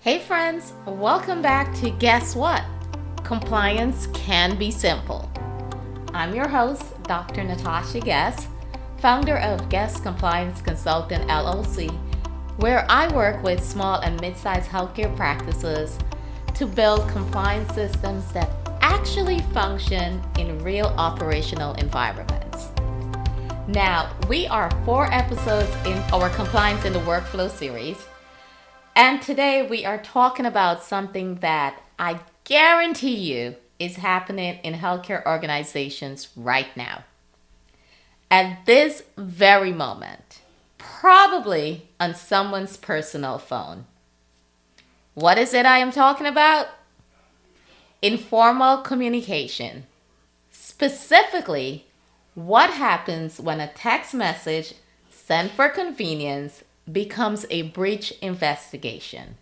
Hey friends, welcome back to Guess What? Compliance can be simple. I'm your host, Dr. Natasha Guess, founder of Guess Compliance Consultant LLC, where I work with small and mid-sized healthcare practices to build compliance systems that actually function in real operational environments. Now, we are 4 episodes in our Compliance in the Workflow series. And today we are talking about something that I guarantee you is happening in healthcare organizations right now. At this very moment, probably on someone's personal phone. What is it I am talking about? Informal communication. Specifically, what happens when a text message sent for convenience becomes a breach investigation.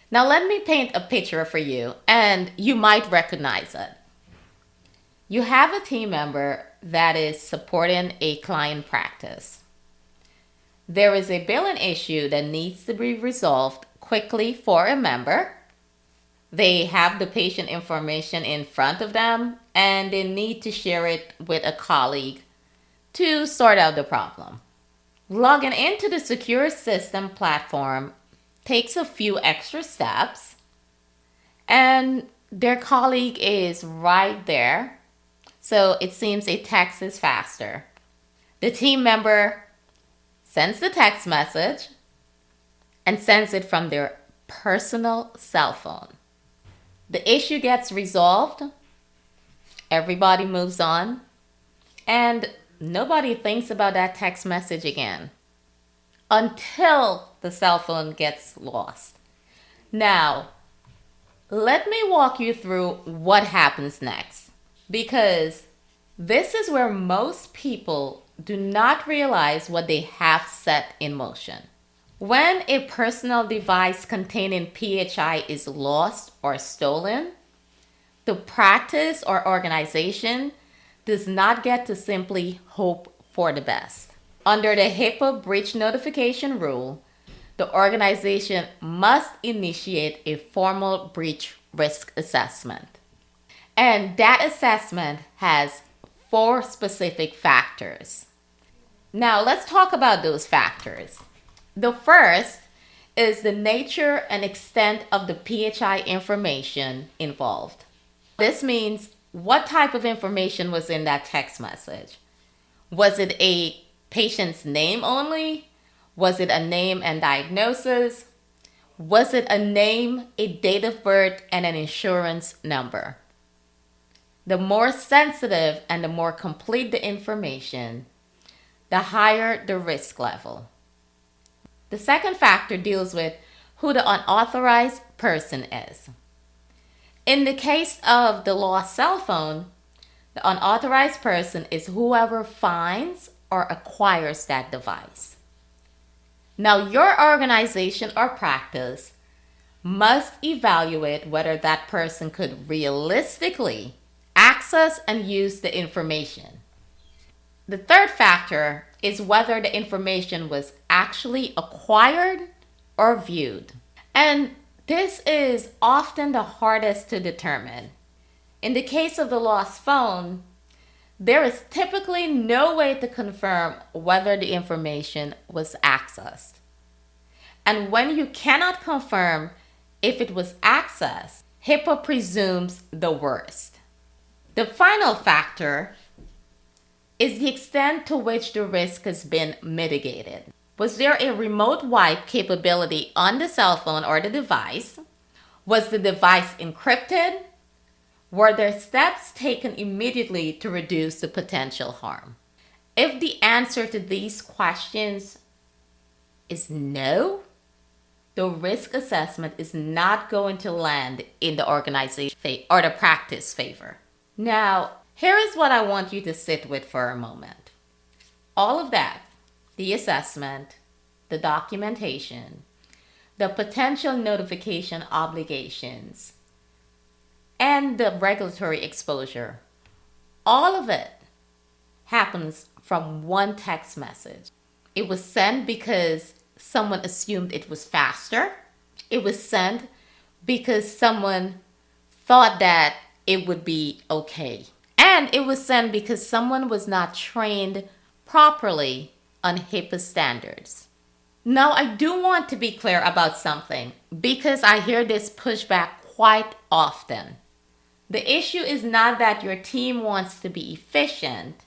Now let me paint a picture for you and you might recognize it. You have a team member that is supporting a client practice. There is a billing issue that needs to be resolved quickly for a member. They have the patient information in front of them and they need to share it with a colleague to sort out the problem. Logging into the secure system platform takes a few extra steps, and their colleague is right there, so it seems a text is faster. The team member sends the text message and sends it from their personal cell phone. The issue gets resolved, everybody moves on, and nobody thinks about that text message again until the cell phone gets lost. Now, let me walk you through what happens next, because this is where most people do not realize what they have set in motion. When a personal device containing PHI is lost or stolen, the practice or organization does not get to simply hope for the best. Under the HIPAA breach notification rule, the organization must initiate a formal breach risk assessment. And that assessment has 4 specific factors. Now let's talk about those factors. The first is the nature and extent of the PHI information involved. This means what type of information was in that text message? Was it a patient's name only? Was it a name and diagnosis? Was it a name, a date of birth, and an insurance number? The more sensitive and the more complete the information, the higher the risk level. The second factor deals with who the unauthorized person is. In the case of the lost cell phone, the unauthorized person is whoever finds or acquires that device. Now, your organization or practice must evaluate whether that person could realistically access and use the information. The third factor is whether the information was actually acquired or viewed. And this is often the hardest to determine. In the case of the lost phone, there is typically no way to confirm whether the information was accessed. And when you cannot confirm if it was accessed, HIPAA presumes the worst. The final factor is the extent to which the risk has been mitigated. Was there a remote wipe capability on the cell phone or the device? Was the device encrypted? Were there steps taken immediately to reduce the potential harm? If the answer to these questions is no, the risk assessment is not going to land in the organization or the practice favor. Now, here is what I want you to sit with for a moment. All of that, the assessment, the documentation, the potential notification obligations, and the regulatory exposure, all of it happens from one text message. It was sent because someone assumed it was faster. It was sent because someone thought that it would be okay. And it was sent because someone was not trained properly on HIPAA standards. Now, I do want to be clear about something because I hear this pushback quite often. The issue is not that your team wants to be efficient.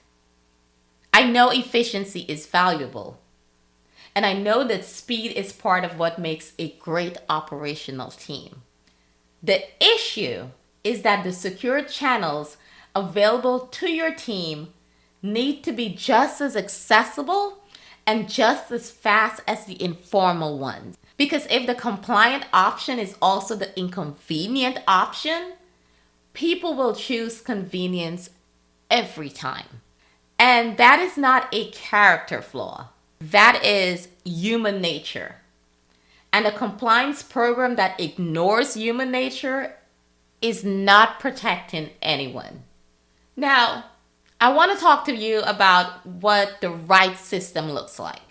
I know efficiency is valuable. And I know that speed is part of what makes a great operational team. The issue is that the secure channels available to your team need to be just as accessible and just as fast as the informal ones. Because if the compliant option is also the inconvenient option, people will choose convenience every time. And that is not a character flaw. That is human nature. And a compliance program that ignores human nature is not protecting anyone. Now, I want to talk to you about what the right system looks like.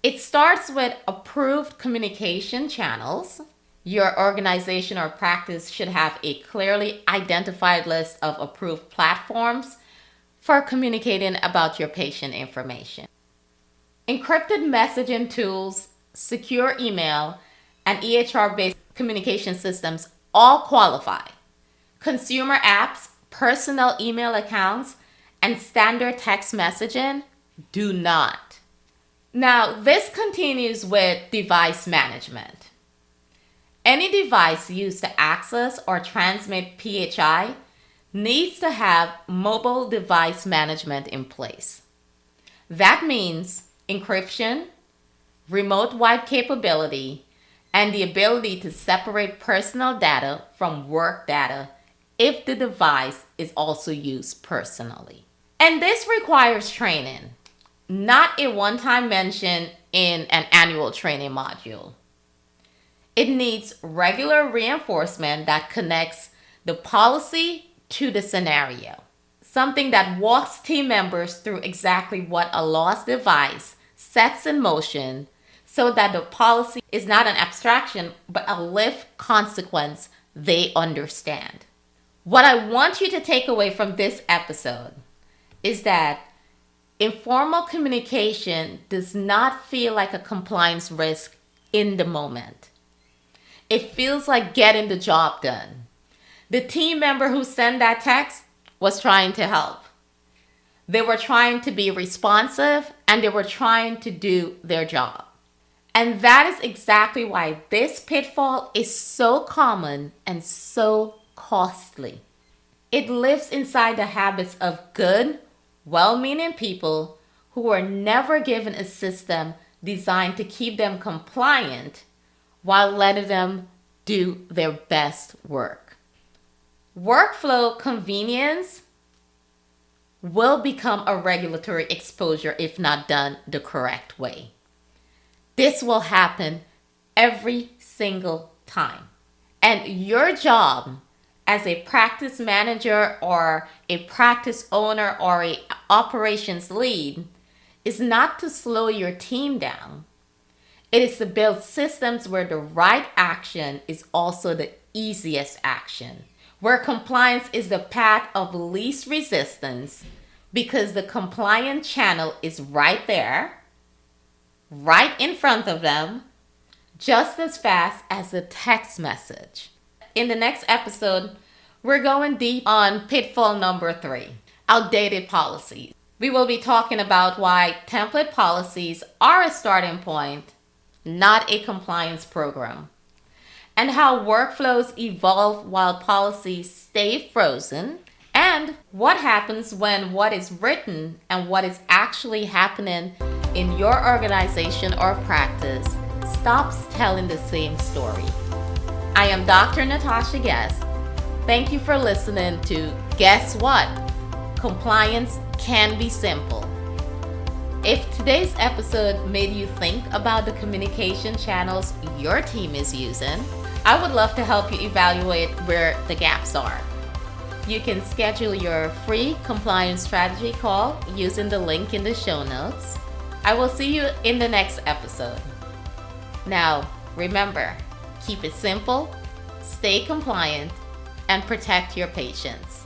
It starts with approved communication channels. Your organization or practice should have a clearly identified list of approved platforms for communicating about your patient information. Encrypted messaging tools, secure email, and EHR-based communication systems all qualify. Consumer apps, personal email accounts, and standard text messaging do not. Now, this continues with device management. Any device used to access or transmit PHI needs to have mobile device management in place. That means encryption, remote wipe capability, and the ability to separate personal data from work data if the device is also used personally. And this requires training, not a one-time mention in an annual training module. It needs regular reinforcement that connects the policy to the scenario. Something that walks team members through exactly what a lost device sets in motion so that the policy is not an abstraction but a lived consequence they understand. What I want you to take away from this episode is that informal communication does not feel like a compliance risk in the moment. It feels like getting the job done. The team member who sent that text was trying to help. They were trying to be responsive and they were trying to do their job. And that is exactly why this pitfall is so common and so costly. It lives inside the habits of good, well-meaning people who were never given a system designed to keep them compliant while letting them do their best work. Workflow convenience will become a regulatory exposure if not done the correct way. This will happen every single time. And your job as a practice manager or a practice owner or an operations lead is not to slow your team down. It is to build systems where the right action is also the easiest action, where compliance is the path of least resistance because the compliant channel is right there, right in front of them, just as fast as a text message. In the next episode, we're going deep on pitfall number 3, outdated policies. We will be talking about why template policies are a starting point, not a compliance program, and how workflows evolve while policies stay frozen, and what happens when what is written and what is actually happening in your organization or practice stops telling the same story. I am Dr. Natasha Guess. Thank you for listening to Guess What? Compliance can be simple. If today's episode made you think about the communication channels your team is using, I would love to help you evaluate where the gaps are. You can schedule your free compliance strategy call using the link in the show notes. I will see you in the next episode. Now, remember, keep it simple, stay compliant, and protect your patients.